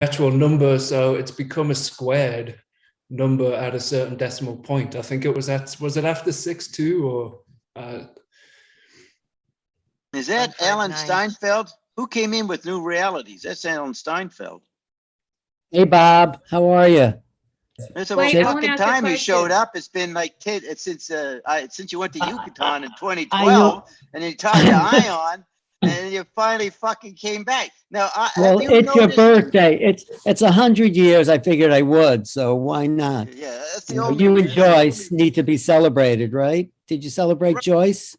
natural number, so it's become a squared number at a certain decimal point. I think it was it after 6.2 or is that Alan Steinfeld? Who came in with new realities? That's Alan Steinfeld. Hey, Bob, how are you? It's about fucking time you showed up. It's been like since you went to Yucatan in 2012, and you talked to Ion, and you finally fucking came back. Now, well, it's your birthday. It's 100 years. I figured I would, so why not? Yeah, that's the you and Joyce need to be celebrated, right? Did you celebrate Joyce?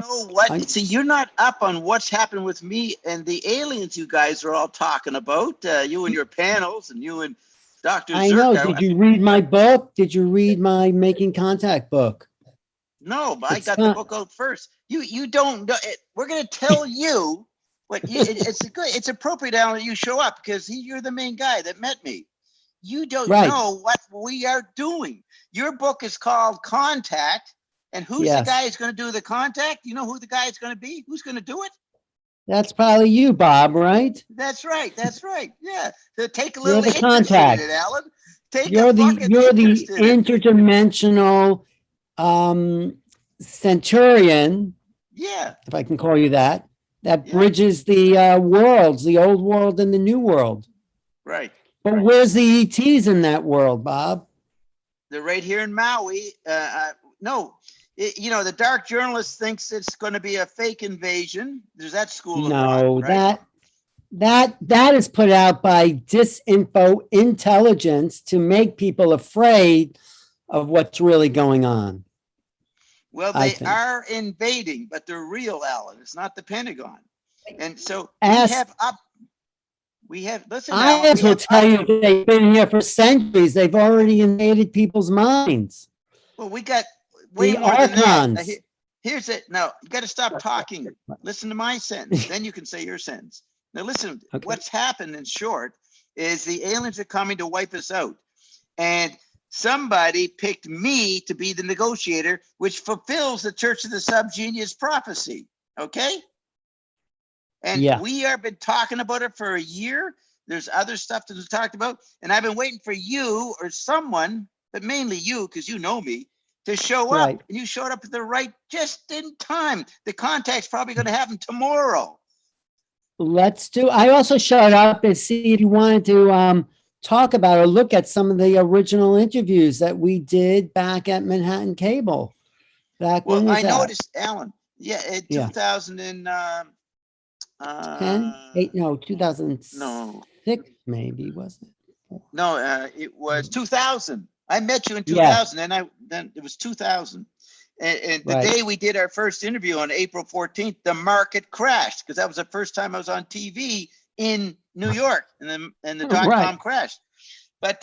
You know what? See, you're not up on what's happened with me and the aliens you guys are all talking about. You and your panels, and you and Dr. I know. Did you read my book? Did you read my Making Contact book? No, but I got the book out first. You don't know. We're going to tell you what it's appropriate, Alan, that you show up because you're the main guy that met me. You don't know what we are doing. Your book is called Contact, and who's the guy who's going to do the contact? You know who the guy is going to be? Who's going to do it? That's probably you, Bob, right? That's right. That's right. Yeah. So take a little interest contact. in it, Alan. You're the interdimensional centurion. Yeah. If I can call you that. That bridges the worlds, the old world and the new world. Right. But where's the ETs in that world, Bob? They're right here in Maui. No. The dark journalist thinks it's going to be a fake invasion. There's that school of thought, right? that is put out by disinfo intelligence to make people afraid of what's really going on. Well, they are invading, but they're real, Alan. It's not the Pentagon. And so listen, I will tell you, they've been here for centuries. They've already invaded people's minds. Well, we got way more than that. Here's it. Now, you got to stop talking. Listen to my sentence. Then you can say your sentence. Now, listen, what's happened in short is the aliens are coming to wipe us out. And somebody picked me to be the negotiator, which fulfills the Church of the Subgenius prophecy. Okay? And we have been talking about it for a year. There's other stuff that was talked about. And I've been waiting for you or someone, but mainly you, because you know me, to show up. And you showed up at the just in time. The contact's probably going to happen tomorrow. I also showed up to see if you wanted to talk about or look at some of the original interviews that we did back at Manhattan Cable. Well, I noticed, Alan, in 2000 2006 maybe, wasn't it? No, it was 2000. I met you in 2000, and then it was 2000. And the day we did our first interview on April 14th, the market crashed because that was the first time I was on TV in New York, and the .com crashed. But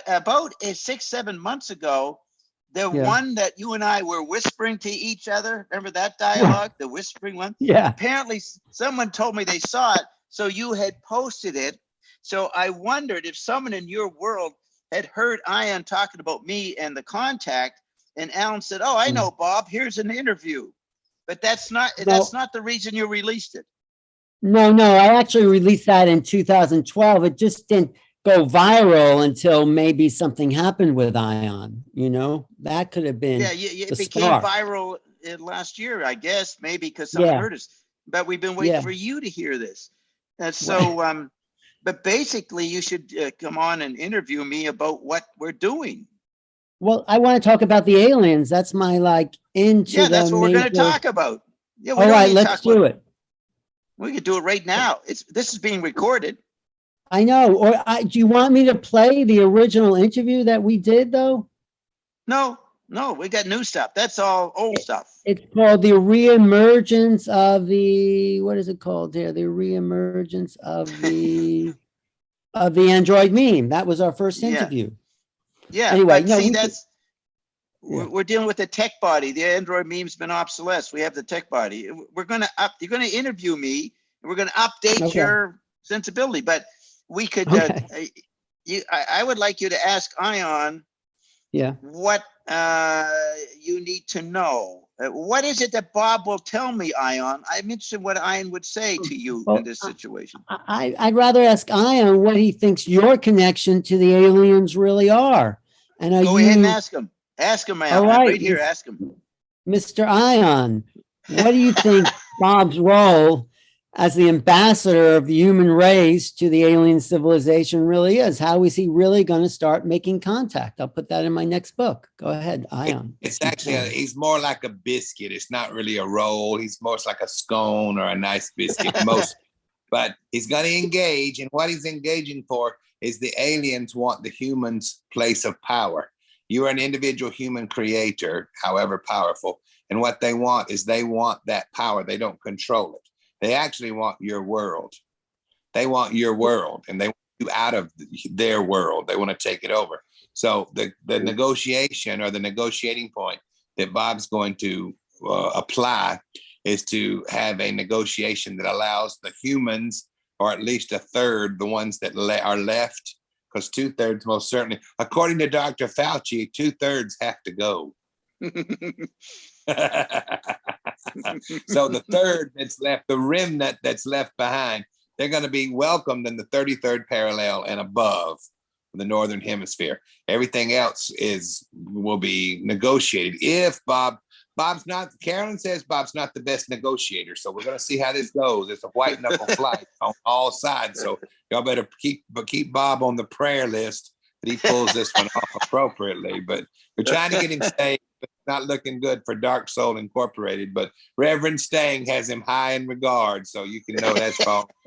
about 6-7 months ago, the one that you and I were whispering to each other, remember that dialogue, the whispering one? Yeah. Apparently, someone told me they saw it, so you had posted it. So I wondered if someone in your world had heard Ion talking about me and the contact. And Alan said, "Oh, I know, Bob. Here's an interview." But that's not the reason you released it. No, I actually released that in 2012. It just didn't go viral until maybe something happened with Ion. That could have been it became viral last year, I guess, maybe because someone heard us. But we've been waiting for you to hear this. And so, but basically, you should come on and interview me about what we're doing. Well, I want to talk about the aliens. That's my that's what we're going to talk about. Yeah, all right, let's do it. We could do it right now. This is being recorded. I know. Or do you want me to play the original interview that we did, though? No, we got new stuff. That's all old stuff. It's called the Re-emergence of the. What is it called here? The Re-emergence of the Android meme. That was our first interview. Yeah. Anyway, we're dealing with the tech body. The Android meme's been obsolete. We have the tech body. You're going to interview me, and we're going to update your sensibility. But we could. I would like you to ask Ion Yeah. what you need to know. What is it that Bob will tell me, Ion? I'm interested in what Ion would say to you in this situation. I'd rather ask Ion what he thinks your connection to the aliens really are. And go ahead and ask him. Ask him, Ion. All I'm right, right here. Ask him. Mr. Ion, what do you think Bob's role as the ambassador of the human race to the alien civilization really is? How is he really going to start making contact? I'll put that in my next book. Go ahead, Ion. It's actually, he's more like a biscuit. It's not really a roll. He's more like a scone or a nice biscuit, but he's going to engage. And what he's engaging for is the aliens want the humans' place of power. You are an individual human creator, however powerful. And what they want is they want that power. They don't control it. They actually want your world. They want your world, and they want you out of their world. They want to take it over. So the negotiation or the negotiating point that Bob's going to apply is to have a negotiation that allows the humans, or at least a third, the ones that are left, because 2/3 most certainly, according to Dr. Fauci, 2/3 have to go. So the third that's left, the remnant that's left behind, they're going to be welcomed in the 33rd parallel and above the northern hemisphere. Everything else will be negotiated. If Bob's not, Carolyn says Bob's not the best negotiator, so we're going to see how this goes. It's a white knuckle fight on all sides, so y'all better keep Bob on the prayer list that he pulls this one off appropriately. But we're trying to get him saved. Not looking good for Dark Soul Incorporated, but Reverend Stang has him high in regard, so you can know that's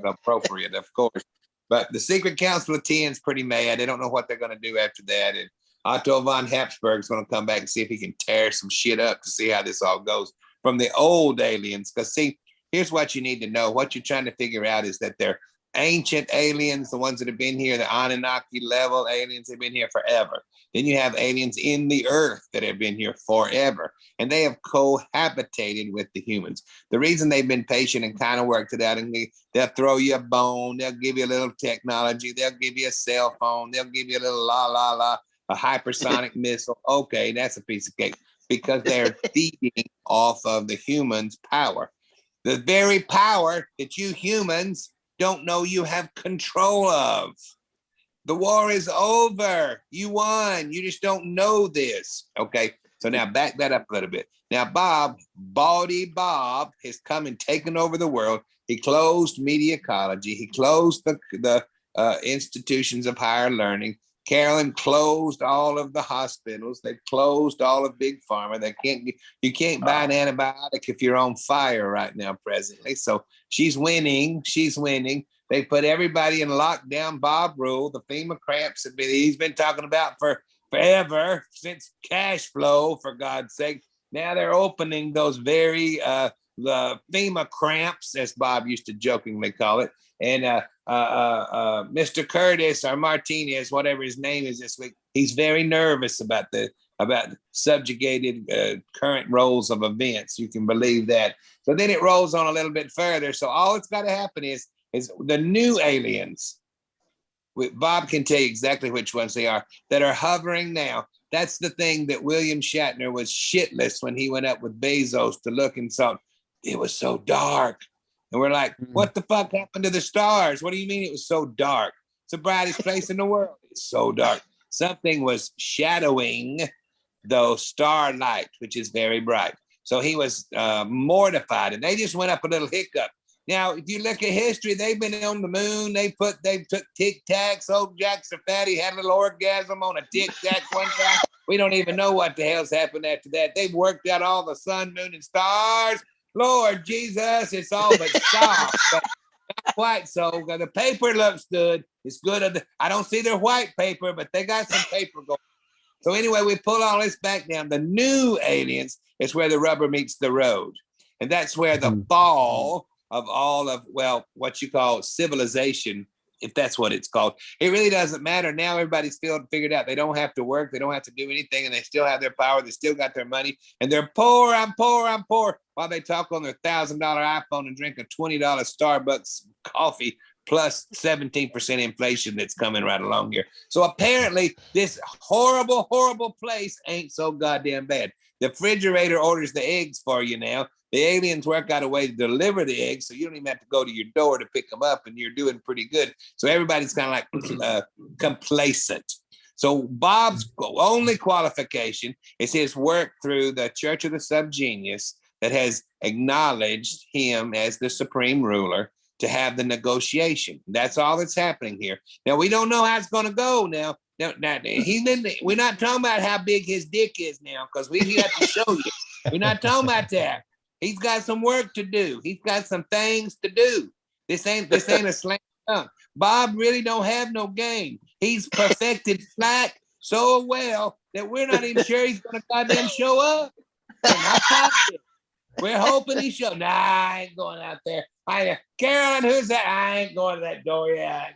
appropriate, of course. But the Secret Council of 10 is pretty mad. They don't know what they're going to do after that. And Otto von Habsburg is going to come back and see if he can tear some shit up to see how this all goes from the old aliens. Because, see, here's what you need to know. What you're trying to figure out is that they're ancient aliens, the ones that have been here, the Anunnaki level aliens have been here forever. Then you have aliens in the earth that have been here forever, and they have cohabitated with the humans. The reason they've been patient and kind of worked it out, and they'll throw you a bone, they'll give you a little technology, they'll give you a cell phone, they'll give you a little a hypersonic missile. Okay, that's a piece of cake, because they're feeding off of the humans' power. The very power that you humans don't know you have control of. The war is over. You won. You just don't know this. Okay. So now back that up a little bit. Now Baldy Bob has come and taken over the world. He closed media ecology. He closed the institutions of higher learning. Carolyn closed all of the hospitals. They closed all of Big Pharma. You can't buy an antibiotic if you're on fire right now, presently. So she's winning. She's winning. They put everybody in lockdown. Bob rule. The FEMA cramps he's been talking about for forever, since cash flow, for God's sake. Now they're opening those very the FEMA cramps, as Bob used to jokingly call it. And Mr. Curtis or Martinez, whatever his name is this week, he's very nervous about subjugated current roles of events. You can believe that. So then it rolls on a little bit further. So all that's got to happen is the new aliens. Bob can tell you exactly which ones they are that are hovering now. That's the thing that William Shatner was shitless when he went up with Bezos to look and saw. It was so dark. And we're like, what the fuck happened to the stars? What do you mean it was so dark? It's the brightest place in the world. It's so dark. Something was shadowing the starlight, which is very bright. So he was mortified, and they just went up a little hiccup. Now, if you look at history, they've been on the moon. They took Tic Tacs. Old Jack Fatty had a little orgasm on a Tic Tac one time. We don't even know what the hell's happened after that. They've worked out all the sun, moon, and stars. Lord Jesus, it's all but soft, but not quite so. The paper looks good. It's good. I don't see their white paper, but they got some paper going. So anyway, we pull all this back down. The new aliens is where the rubber meets the road. And that's where the fall of all of, well, what you call civilization, if that's what it's called. It really doesn't matter. Now everybody's figured out they don't have to work. They don't have to do anything, and they still have their power. They still got their money, and they're poor. I'm poor. I'm poor. While they talk on their $1,000 iPhone and drink a $20 Starbucks coffee plus 17% inflation that's coming right along here. So apparently this horrible, horrible place ain't so goddamn bad. The refrigerator orders the eggs for you now. The aliens work out a way to deliver the eggs, so you don't even have to go to your door to pick them up, and you're doing pretty good. So everybody's kind of like complacent. So Bob's only qualification is his work through the Church of the Subgenius that has acknowledged him as the supreme ruler to have the negotiation. That's all that's happening here. Now, we don't know how it's going to go now. We're not talking about how big his dick is now, because we have to show you. We're not talking about that. He's got some work to do. He's got some things to do. This ain't a slam dunk. Bob really don't have no game. He's perfected flight so well that we're not even sure he's going to goddamn show up. We're hoping he show. Nah, I ain't going out there. Carolyn, who's that? I ain't going to that door. Yeah,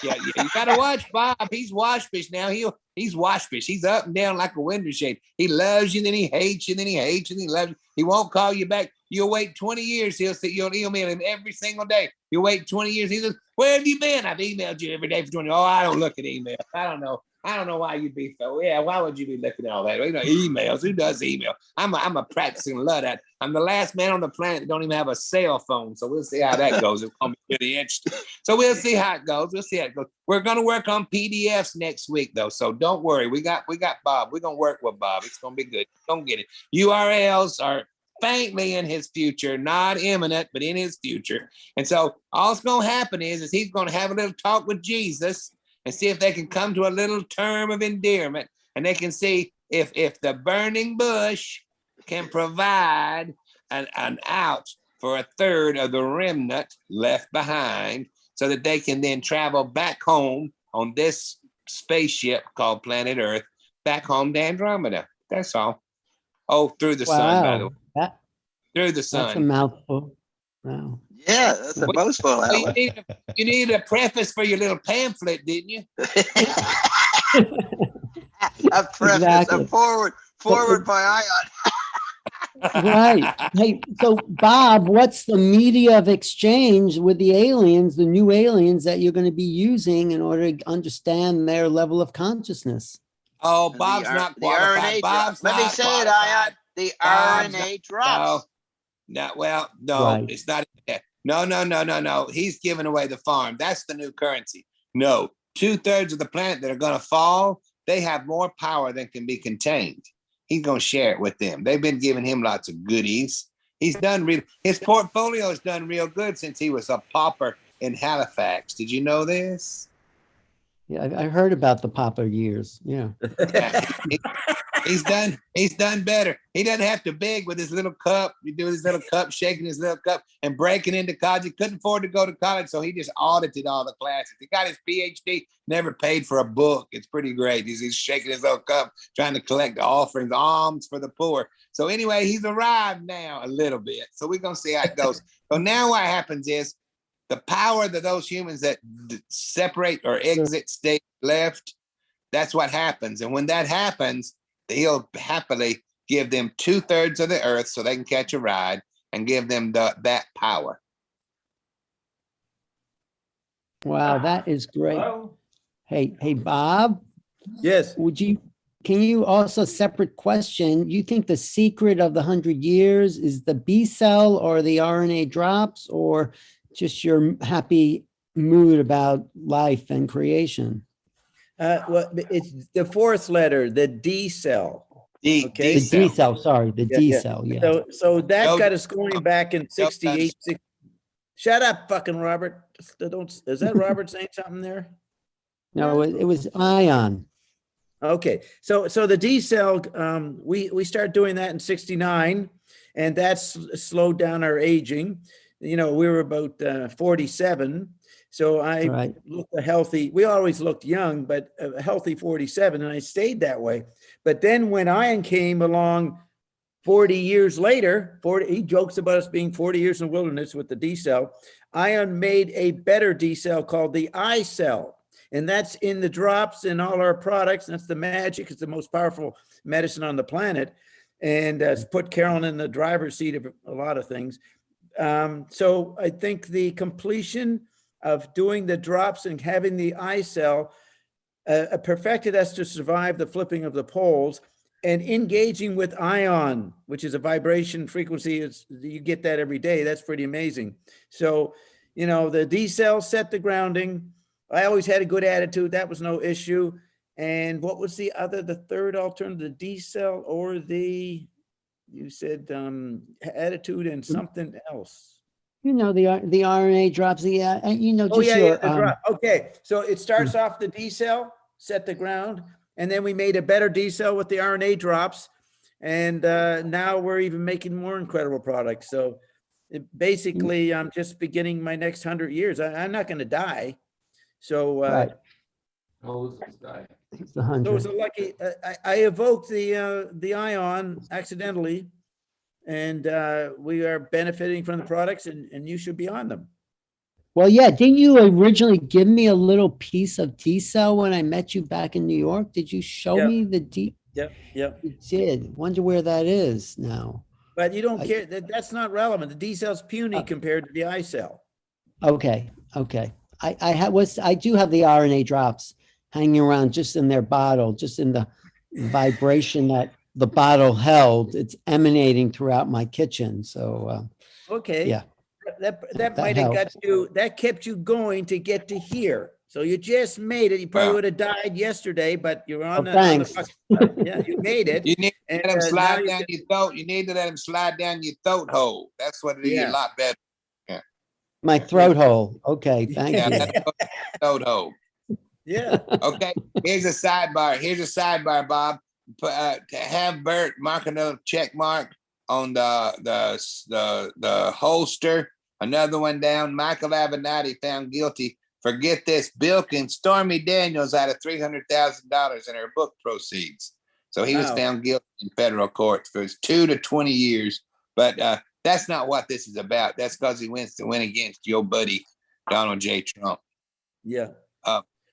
yeah. You gotta watch Bob. He's waspish now. He's waspish. He's up and down like a window shade. He loves you, then he hates you, then he hates you, then he loves you. He won't call you back. You'll wait 20 years. You'll email him every single day. You wait 20 years. He says, "Where have you been? I've emailed you every day for 20. Oh, I don't look at emails. I don't know. I don't know why you'd be so. Yeah, why would you be looking at all that? You know, emails. Who does email? I'm a practicing Luddite. I'm the last man on the planet that don't even have a cell phone. So we'll see how that goes. It's gonna be really interesting. So we'll see how it goes. We'll see how it goes. We're gonna work on PDFs next week though. So don't worry. We got Bob. We're gonna work with Bob. It's gonna be good. Don't get it. URLs are faintly in his future, not imminent, but in his future. And so all that's gonna happen is he's gonna have a little talk with Jesus and see if they can come to a little term of endearment, and they can see if the burning bush can provide an out for a third of the remnant left behind, so that they can then travel back home on this spaceship called Planet Earth, back home to Andromeda. That's all. Oh, through the sun, by the way. Through the sun. That's a mouthful. Wow. Yeah, that's a mouthful. You needed a preface for your little pamphlet, didn't you? A preface, exactly. A forward by Ion. Right. Hey, so Bob, what's the media of exchange with the aliens, the new aliens that you're going to be using in order to understand their level of consciousness? Oh, Bob's not qualified. Bob's Let me say it, Ion. The RNA drops. No, well, no, right. It's not that. No. He's giving away the farm. That's the new currency. No, 2/3 of the planet that are going to fall, they have more power than can be contained. He's going to share it with them. They've been giving him lots of goodies. His portfolio has done real good since he was a pauper in Halifax. Did you know this? Yeah, I heard about the pauper years. Yeah. He's done better. He doesn't have to beg with his little cup. You do his little cup, shaking his little cup and breaking into college. He couldn't afford to go to college, so he just audited all the classes. He got his PhD, never paid for a book. It's pretty great. He's shaking his little cup, trying to collect offerings, alms for the poor. So anyway, he's arrived now a little bit. So we're going to see how it goes. So now what happens is the power that those humans that separate or exit state left, that's what happens. And when that happens, he'll happily give them 2/3 of the earth so they can catch a ride and give them that power. Wow, that is great. Hey, Bob. Yes. Can you also, separate question, you think the secret of the 100 years is the B cell or the RNA drops, or just your happy mood about life and creation? Well, it's the fourth letter, the D cell. Okay. The D cell, sorry, the D cell, yeah. So that got us going back in 68. Shut up, fucking Robert. Is that Robert saying something there? No, it was Ion. Okay, so the D cell, we started doing that in 69, and that's slowed down our aging. You know, we were about 47. So I looked a healthy, we always looked young, but a healthy 47, and I stayed that way. But then when Ion came along 40 years later, he jokes about us being 40 years in the wilderness with the D cell. Ion made a better D cell called the I cell. And that's in the drops in all our products. That's the magic. It's the most powerful medicine on the planet. And it's put Carolyn in the driver's seat of a lot of things. So I think the completion of doing the drops and having the eye cell perfected us to survive the flipping of the poles, and engaging with ion, which is a vibration frequency. You get that every day. That's pretty amazing. So, you know, the D cell set the grounding. I always had a good attitude. That was no issue. And what was the third alternative, the D cell or you said attitude and something else. You know, the RNA drops, you know, just the drop. Okay, so it starts off the D cell, set the ground, and then we made a better D cell with the RNA drops. And now we're even making more incredible products. So basically, I'm just beginning my next 100 years. I'm not going to die. So right. So it's a lucky. I evoked the ion accidentally, and we are benefiting from the products, and you should be on them. Well, yeah. Didn't you originally give me a little piece of D cell when I met you back in New York? Did you show me the D? Yep. You did. Wonder where that is now. But you don't care. That's not relevant. The D cell's puny compared to the I cell. Okay. I do have the RNA drops hanging around just in their bottle, just in the vibration that the bottle held. It's emanating throughout my kitchen. So okay, yeah, that might have got you. That kept you going to get to here. So you just made it. You probably would have died yesterday, but you're on thanks. Yeah, you made it. You need to let him slide down your throat. You need to let him slide down your throat hole. That's what it is. A lot better. Yeah. My throat hole. Okay, thank you. That's throat hole. Yeah. Okay. Here's a sidebar, Bob. To have Bert mark another check mark on the holster. Another one down. Michael Avenatti found guilty. Forget this. Bilkin, Stormy Daniels out of $300,000 in her book proceeds. So he was found guilty in federal court for 2 to 20 years. But that's not what this is about. That's because he went against your buddy Donald J. Trump. Yeah.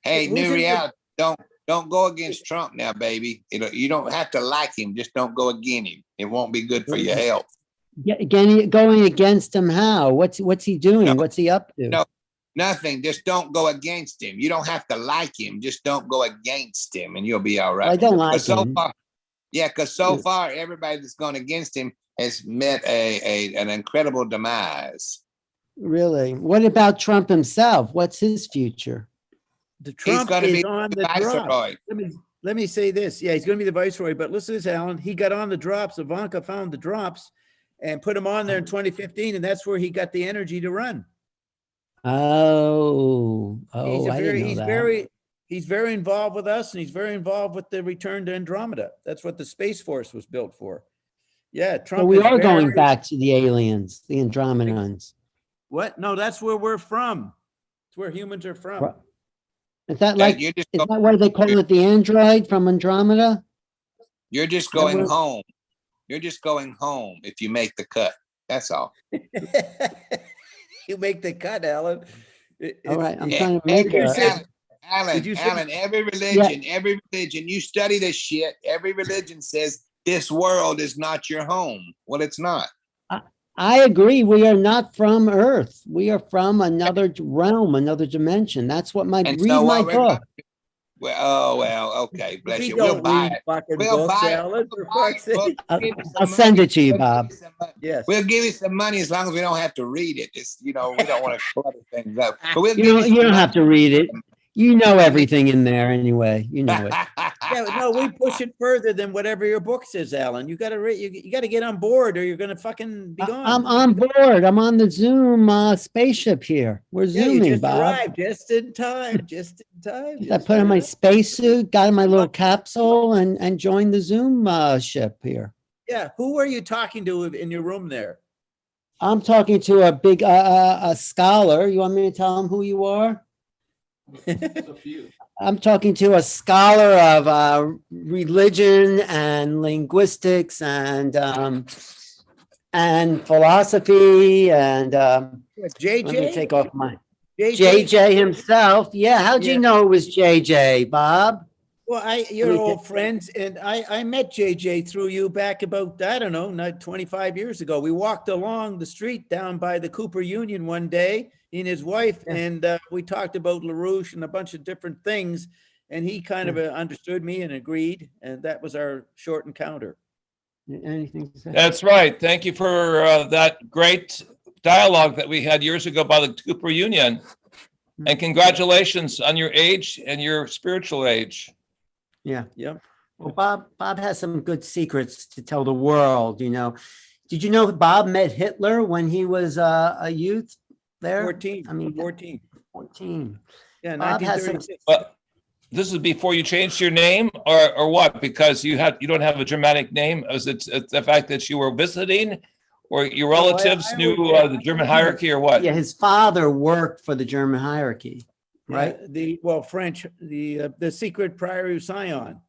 Hey, new reality. Don't go against Trump now, baby. You don't have to like him. Just don't go against him. It won't be good for your health. Again, going against him, how? What's he doing? No, what's he up to? No, nothing. Just don't go against him. You don't have to like him. Just don't go against him, and you'll be all right. Well, I don't like him. Because so far, everybody that's gone against him has met an incredible demise. Really? What about Trump himself? What's his future? The Trump is on the viceroy. Let me say this. Yeah, he's going to be the viceroy. But listen to this, Alan. He got on the drops. Ivanka found the drops and put him on there in 2015, and that's where he got the energy to run. Oh, I didn't know that. He's very involved with us, and he's very involved with the return to Andromeda. That's what the Space Force was built for. Yeah, Trump. So we are going back to the aliens, the Andromedans. What? No, that's where we're from. It's where humans are from. Is that like, is that why they call it the android from Andromeda? You're just going home. You're just going home if you make the cut. That's all. You make the cut, Alan. All right, I'm trying to make it. Alan, every religion, you study this shit. Every religion says this world is not your home. Well, it's not. I agree. We are not from Earth. We are from another realm, another dimension. That's what my my book. Okay. Bless you. We'll buy it. We'll buy it. I'll send it to you, Bob. Yes. We'll give you some money as long as we don't have to read it. It's we don't want to clutter things up. But we'll you don't have to read it. You know everything in there anyway. You know it. Yeah, no, we push it further than whatever your book says, Alan. You got to get on board, or you're gonna fucking be gone. I'm on board. I'm on the Zoom spaceship here. We're zooming, you just Bob. Arrived just in time. I put on my spacesuit, got in my little capsule, and joined the Zoom ship here. Yeah. Who are you talking to in your room there? I'm talking to a big a scholar. You want me to tell him who you are? I'm talking to a scholar of religion and linguistics and philosophy and JJ. Let me take off my JJ himself. Yeah, how'd you know it was JJ, Bob? Well, you're old friends, and I met JJ through you back about, I don't know, not 25 years ago. We walked along the street down by the Cooper Union one day, he and his wife, and we talked about LaRouche and a bunch of different things, and he kind of understood me and agreed, and that was our short encounter. Anything to say? That's right. Thank you for that great dialogue that we had years ago by the Cooper Union. And congratulations on your age and your spiritual age. Yeah. Yep. Well, Bob has some good secrets to tell the world, you know. Did you know Bob met Hitler when he was a youth there? 14. I mean, 14. 14. Yeah, Bob has some, 1936. Well, this is before you changed your name or what? Because you don't have a Germanic name? Is it the fact that you were visiting or your relatives knew the German hierarchy or what? yeah, his father worked for the German hierarchy, right? Yeah, French, the secret Priory of Sion.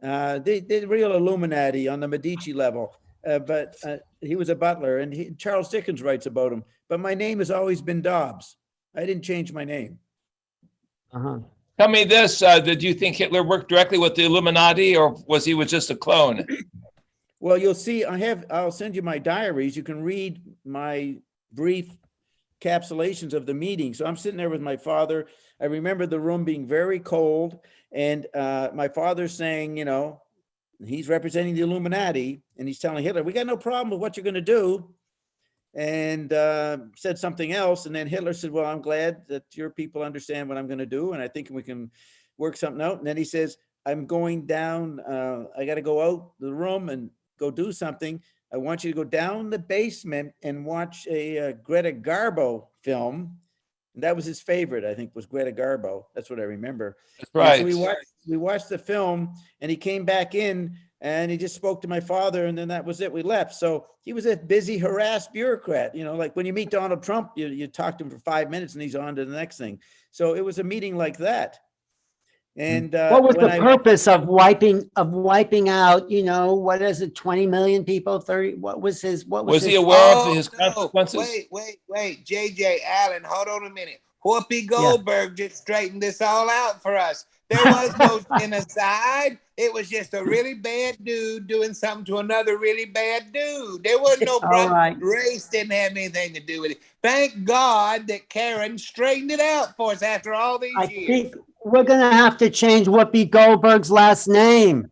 The real Illuminati on the Medici level. But he was a butler, and Charles Dickens writes about him. But my name has always been Dobbs. I didn't change my name. Uh-huh. Tell me this, did you think Hitler worked directly with the Illuminati or was he just a clone? Well, you'll see, I'll send you my diaries. You can read my brief capsulations of the meeting. So I'm sitting there with my father. I remember the room being very cold, and my father saying, you know, he's representing the Illuminati, and he's telling Hitler, we got no problem with what you're going to do. And said something else. And then Hitler said, well, I'm glad that your people understand what I'm going to do. And I think we can work something out. And then he says, I'm going down. I got to go out the room and go do something. I want you to go down the basement and watch a Greta Garbo film. And that was his favorite, I think, was Greta Garbo. That's what I remember. That's right. So we watched the film, and he came back in and he just spoke to my father, and then that was it. We left. So he was a busy, harassed bureaucrat. You know, like when you meet Donald Trump, you talk to him for 5 minutes and he's on to the next thing. So it was a meeting like that. And what was the purpose of wiping out, you know, what is it, 20 million people, 30? What was he aware of his consequences? Wait, JJ Allen, hold on a minute. Whoopi Goldberg just straightened this all out for us. There was no genocide. It was just a really bad dude doing something to another really bad dude. There was no race didn't have anything to do with it. Thank God that Karen straightened it out for us after all these years. I think we're going to have to change Whoopi Goldberg's last name.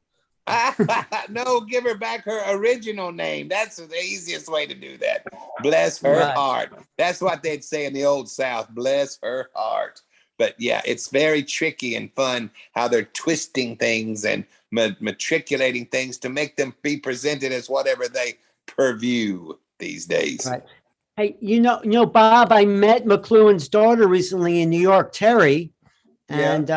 No, give her back her original name. That's the easiest way to do that. Bless her heart. That's what they'd say in the old South. Bless her heart. But yeah, it's very tricky and fun how they're twisting things and matriculating things to make them be presented as whatever they purview these days. Right. Hey, you know, Bob, I met McLuhan's daughter recently in New York, Terry. And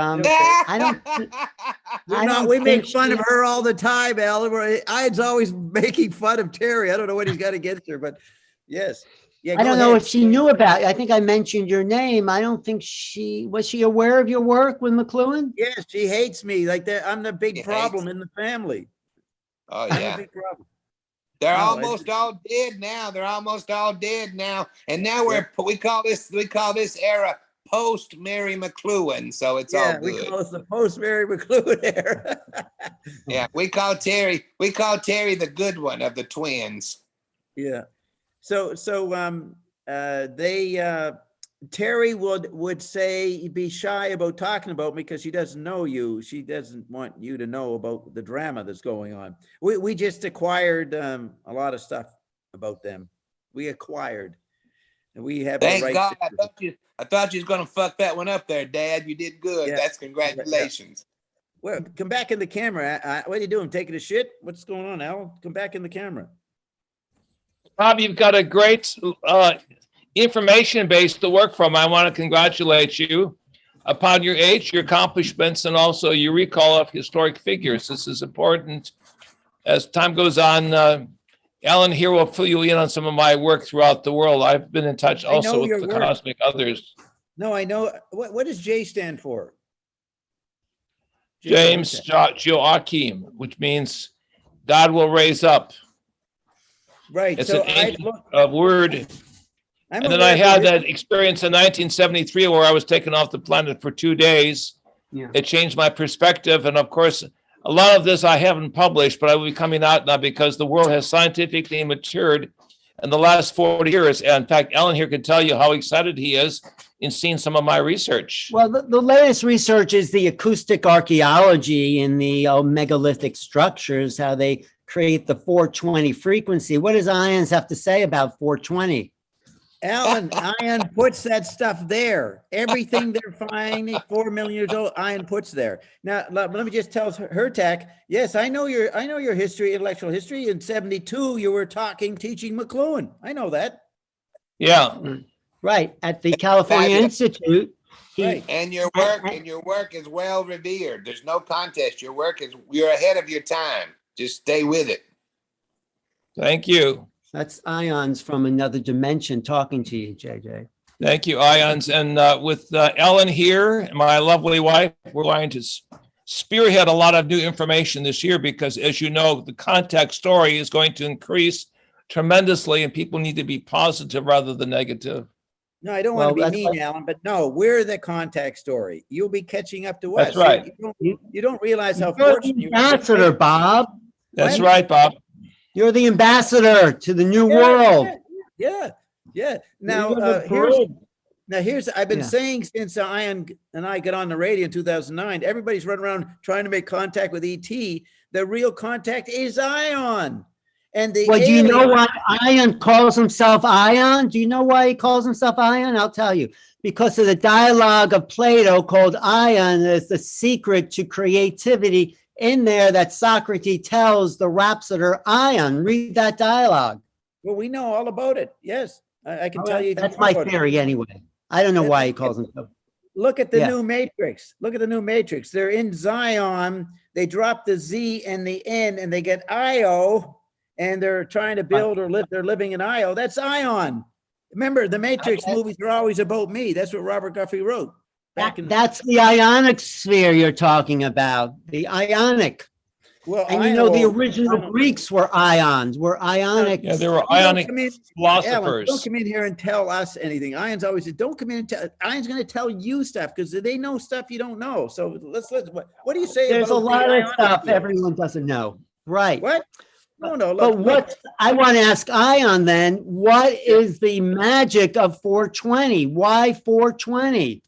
we make fun of her all the time, Al. Ian's always making fun of Terry. I don't know what he's got against her, but yes. Yeah, I don't know if she knew about it. I think I mentioned your name. I don't think was she aware of your work with McLuhan? Yes, she hates me. Like that, I'm the big problem in the family. Oh yeah. I'm the big problem. They're almost all dead now. And now we call this era post Mary McLuhan. So it's all good. We call it the post Mary McLuhan era. Yeah, we call Terry the good one of the twins. Yeah. So Terry would say be shy about talking about me because she doesn't know you. She doesn't want you to know about the drama that's going on. We just acquired a lot of stuff about them. We acquired, and we have. Thank God! I thought you was gonna fuck that one up there, Dad. You did good. Yeah. That's congratulations. Yeah. Well, come back in the camera. What are you doing? Taking a shit? What's going on, Al? Come back in the camera. Bob, you've got a great information base to work from. I want to congratulate you upon your age, your accomplishments, and also your recall of historic figures. This is important. As time goes on, Alan here will fill you in on some of my work throughout the world. I've been in touch also with the cosmic others. No, I know. What does J stand for? James Joachim, which means God will raise up. Right. It's an ancient word. And then I had that experience in 1973 where I was taken off the planet for 2 days Yeah. It changed my perspective. And of course, a lot of this I haven't published, but I will be coming out now because the world has scientifically matured in the last 40 years. And in fact, Alan here can tell you how excited he is in seeing some of my research. Well, the latest research is the acoustic archaeology in the megalithic structures, how they create the 420 frequency. What does IONS have to say about 420? Alan, ion puts that stuff there. Everything they're finding 4 million years old, ion puts there. Now, let me just tell Hurtak, yes, I know your history, intellectual history. In 72, you were teaching McLuhan. I know that. Yeah. Right, at the California Institute. Right. And your work is well revered. There's no contest. You're ahead of your time. Just stay with it. Thank you. That's IONS from another dimension talking to you, JJ. Thank you, IONS. And with Ellen here, my lovely wife, we're going to spearhead a lot of new information this year because, as you know, the contact story is going to increase tremendously and people need to be positive rather than negative. No, I don't want to be mean, Alan, but no, we're the contact story. You'll be catching up to us. That's right. You don't realize how You're fortunate the ambassador, Bob. That's right, Bob. You're the ambassador to the new world. Yeah. Now, here's I've been saying since Ian and I got on the radio in 2009, everybody's running around trying to make contact with ET. The real contact is Ion. And do you know why Ion calls himself Ion? Do you know why he calls himself Ion? I'll tell you. Because of the dialogue of Plato called Ion is the secret to creativity in there that Socrates tells the rhapsody Ion. Read that dialogue. Well, we know all about it. Yes, I can tell you. That's my theory anyway. I don't know why he calls himself. Look at the new matrix. Look at the new matrix. They're in Zion. They drop the Z and the N and they get IO. And they're trying to build or live, they're living in Io. That's Ion. Remember, the Matrix movies are always about me. That's what Robert Guffey wrote. That's the ionic sphere you're talking about, the ionic. Well, and you know, the original Greeks were ions, were ionic. Yeah, they were ionic philosophers. Alan, don't come in here and tell us anything. Ions always said, don't come in and tell, Ions going to tell you stuff because they know stuff you don't know. So let's what do you say? There's a lot of stuff everyone doesn't know. Right. What? No, but what I want to ask Ion then, what is the magic of 420? Why 420?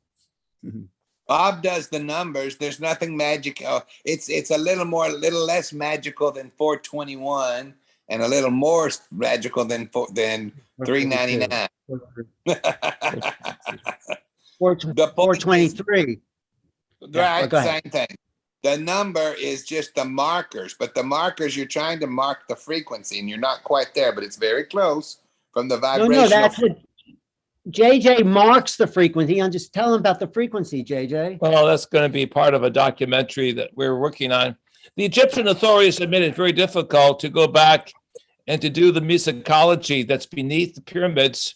Bob does the numbers. There's nothing magic. It's a little less magical than 421 and a little more magical than 399. 423. Right, same thing. The number is just the markers, but the markers, you're trying to mark the frequency and you're not quite there, but it's very close from the vibration. No, that's what JJ marks the frequency. I'm just telling about the frequency, JJ. Well, that's going to be part of a documentary that we're working on. The Egyptian authorities have made it very difficult to go back and to do the musicology that's beneath the pyramids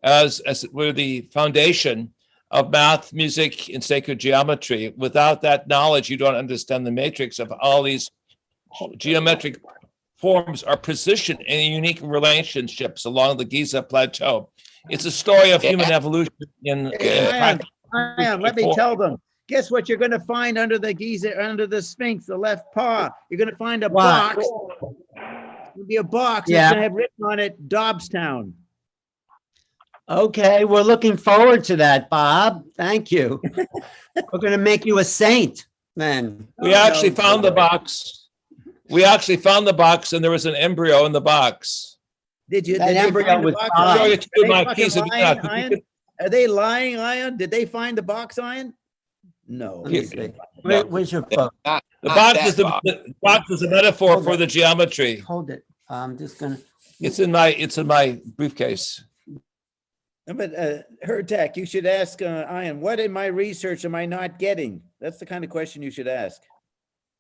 as it were the foundation of math, music, and sacred geometry. Without that knowledge, you don't understand the matrix of all these geometric forms are positioned in unique relationships along the Giza Plateau. It's a story of human evolution Ion, let me tell them. Guess what you're going to find under the Giza, under the Sphinx, the left paw? You're going to find a box. It'll be a box. It's going to have written on it, Dobbstown. Okay, we're looking forward to that, Bob. Thank you. We're going to make you a saint then. We actually found the box. We actually found the box, and there was an embryo in the box. Did you? That embryo was I'll show you my piece of Are they lying, Ion? Did they find the box, Ion? No. Where's your phone? The box is a metaphor for the geometry. Hold it. I'm just gonna. It's in my briefcase. But Hurtak, you should ask Ion, what in my research am I not getting? That's the kind of question you should ask.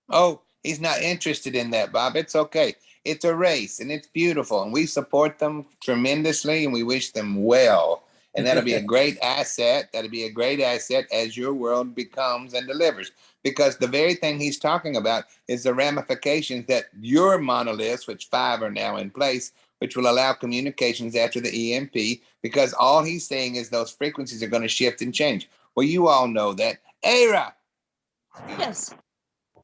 Oh, he's not interested in that, Bob. It's okay. It's a race and it's beautiful and we support them tremendously and we wish them well. And that'll be a great asset. That'll be a great asset as your world becomes and delivers. Because the very thing he's talking about is the ramifications that your monoliths, which 5 are now in place, which will allow communications after the EMP, because all he's saying is those frequencies are going to shift and change. Well, you all know that. Era, Yes.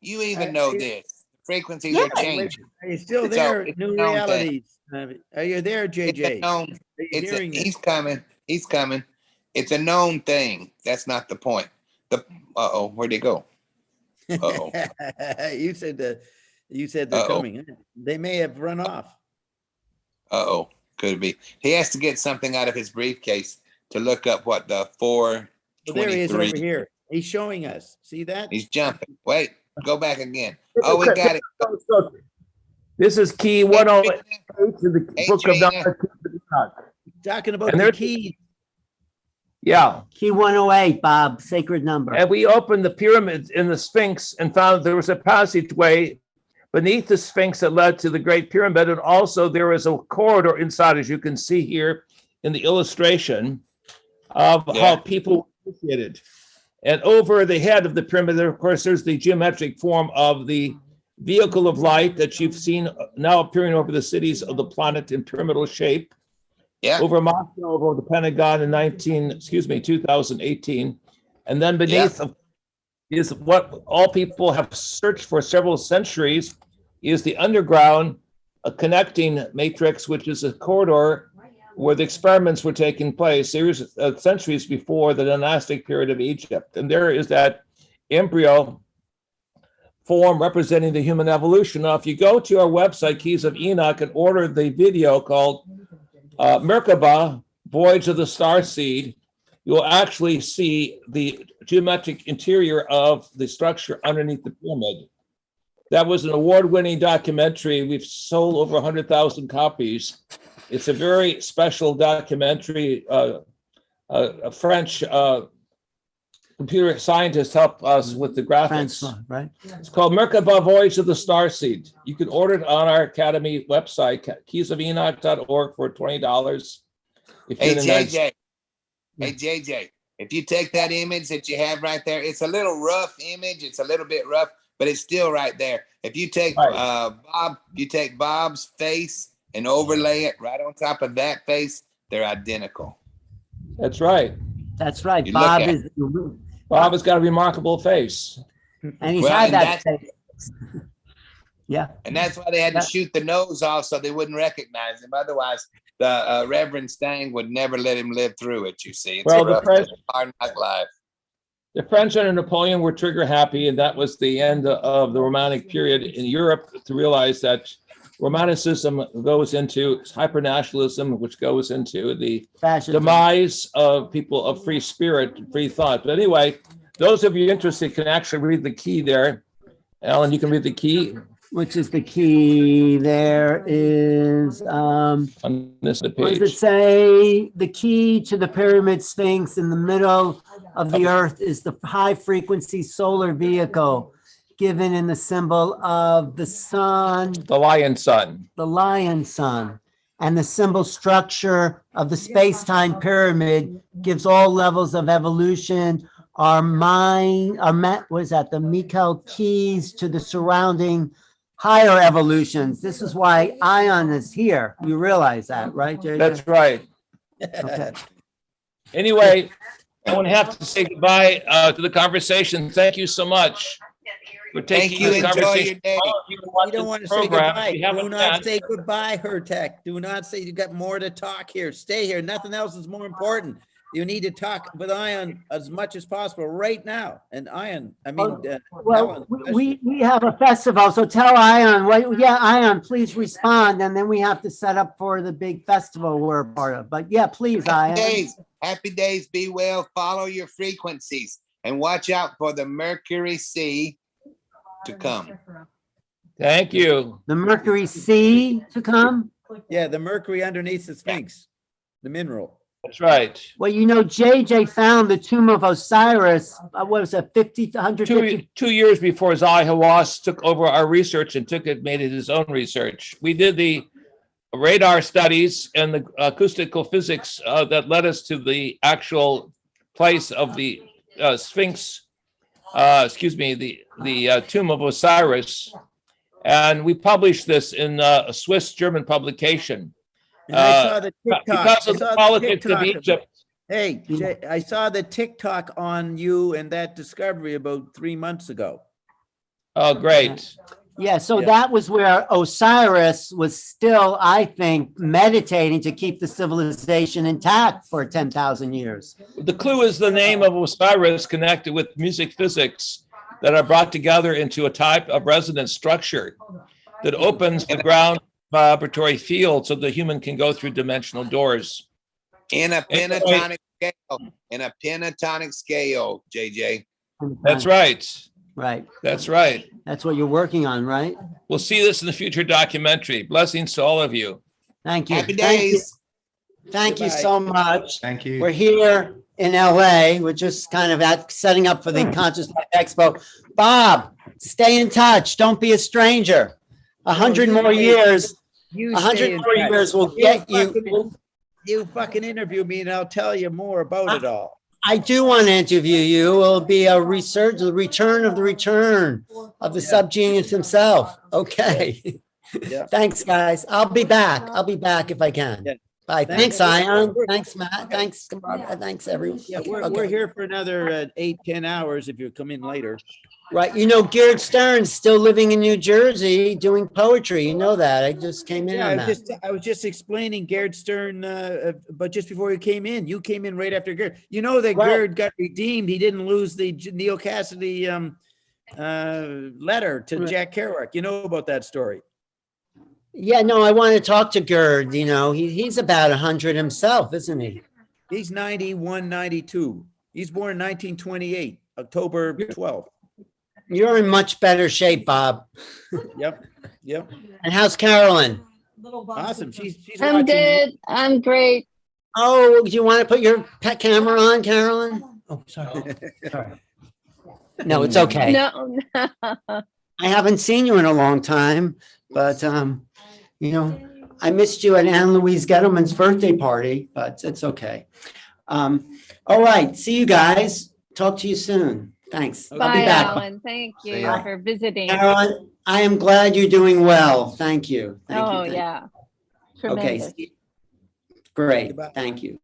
You even know this. Frequencies Yeah. are changing. Are you still So there? it's New a known thing. realities. Are you there, It's a JJ? known. Are you hearing this? He's coming. He's coming. It's a known thing. That's not the point. Uh-oh, where'd he go? Uh-oh. You said they're Uh-oh. coming. They may have run off. Uh-oh. Could be. He has to get something out of his briefcase to look up what the 423. Well, there he is over here. He's showing us. See that? He's jumping. Wait, go back again. Oh, we got it. This is key 108 to the book of Dr. Talking about And the there's- keys. Yeah. Key 108, Bob, sacred number. And we opened the pyramids in the Sphinx and found there was a passageway beneath the Sphinx that led to the Great Pyramid. And also there was a corridor inside, as you can see here in the illustration, of how people were initiated. And over the head of the pyramid, there, of course, there's the geometric form of the vehicle of light that you've seen now appearing over the cities of the planet in pyramidal shape. Yeah. Over Moscow, over the Pentagon in 2018. And then beneath is what all people have searched for several centuries, is the underground, a connecting matrix, which is a corridor where the experiments were taking place centuries before the dynastic period of Egypt. And there is that embryo form representing the human evolution. Now, if you go to our website, Keys of Enoch, and order the video called Merkaba, Voyage of the Starseed, you'll actually see the geometric interior of the structure underneath the pyramid. That was an award-winning documentary. We've sold over 100,000 copies. It's a very special documentary. A French computer scientist helped us with the graphics. Francois, right? It's called Merkaba, Voyage of the Starseed. You can order it on our Academy website, keysofenoch.org, for $20. Hey, JJ. Hey, JJ. If you take that image that you have right there, it's a little rough image. It's a little bit rough, but it's still right there. If you take Bob's face and overlay it right on top of that face, they're identical. That's right. That's right. You Bob look at is, Bob has got a remarkable face. and he's Well, had and that face. Yeah. And that's why they had to shoot the nose off so they wouldn't recognize him. Otherwise, the Reverend Stang would never let him live through it, you see. It's Well, a hard knock life. The French under Napoleon were trigger happy, and that was the end of the Romantic period in Europe, to realize that Romanticism goes into hypernationalism, which goes into the Fascism. demise of people of free spirit, free thought. But anyway, those of you interested can actually read the key there. Alan, you can read the key. Which is the key. There is, On this what page. does it say? The key to the pyramid sphinx in the middle of the earth is the high frequency solar vehicle given in the symbol of the sun, The lion sun. the lion sun. And the symbol structure of the space-time pyramid gives all levels of evolution. The Michael keys to the surrounding higher evolutions. This is why Ion is here. You realize that, right, JJ? That's right. Okay. Anyway, I want to have to say goodbye to the conversation. Thank you so much for taking you. this Enjoy conversation. your day. All of you who You watch don't this want to say program, goodbye. if you haven't Do not done- say goodbye, Hurtak. Do not say you got more to talk here. Stay here. Nothing else is more important. You need to talk with Ion as much as possible right now. And Ion, Well, we have a festival, so tell Ion, Ion, please respond, and then we have to set up for the big festival we're a part of. But yeah, please, Ion. Happy days. Be well. Follow your frequencies and watch out for the Mercury Sea to come. Thank you. The Mercury Sea to come? yeah, the mercury underneath the Sphinx, the mineral. That's right. Well, JJ found the tomb of Osiris, what was it, 150? 2 years before Zahi Hawass took over our research and made it his own research. We did the radar studies and the acoustical physics that led us to the actual place of the Sphinx, the tomb of Osiris. And we published this in a Swiss-German publication. And I saw the TikTok. Because of the politics of Egypt Hey, Jay, I saw the TikTok on you and that discovery about 3 months ago. Oh, great. Yeah, so Yeah. that was where Osiris was still, I think, meditating to keep the civilization intact for 10,000 years. The clue is the name of Osiris connected with music physics that are brought together into a type of resonance structure that opens the ground vibratory field so the human can go through dimensional doors. In a pentatonic scale. In a pentatonic scale, JJ. That's right. Right. That's right. That's what you're working on, right? We'll see this in the future documentary. Blessings to all of you. Thank you. Happy Thank you. days. Thank you Goodbye. so much. Thank you. We're here in LA. We're just kind of setting up for the Conscious Life Expo. Bob, stay in touch. Don't be a stranger. 100 more years. You 100 more years will get you. You fucking interview me and I'll tell you more about it all. I do want to interview you. It'll be a return of the subgenius himself. Okay. Yeah. Thanks, guys. I'll be back. I'll be back if I can. Yeah. Bye. Thanks. Thanks, Ion. Thanks, Matt. Thanks, thanks, everyone. Yeah, Okay, we're okay. here for another 8-10 hours if you come in later. Right. You know, Gerd Stern's still living in New Jersey doing poetry. You know that. I just came in Yeah, on that. I was just explaining Gerd Stern, but just before you came in right after Gerd. You know that Right. Gerd got redeemed. He didn't lose the Neil Cassidy letter to Right. Jack Kerouac. You know about that story. Yeah, no, I want to talk to Gerd. You know, he's about 100 himself, isn't he? He's 91, 92. He's born in 1928, October 12th. You're in much better shape, Bob. Yep. And how's Carolyn? Awesome. She's I'm watching. good. I'm great. Oh, do you want to put your pet camera on, Carolyn? Oh, sorry. Sorry. No, it's okay. No, I haven't seen you in a long time, but you know, I missed you at Anne Louise Gettleman's birthday party, but it's okay. All right, see you guys. Talk to you soon. Thanks. I'll be bye, back. Alan. Thank you See ya. for visiting. Carolyn, I am glad you're doing well. Thank you. Thank you. Oh, Thank you. yeah. Okay. Tremendous. Great. Goodbye. Thank you.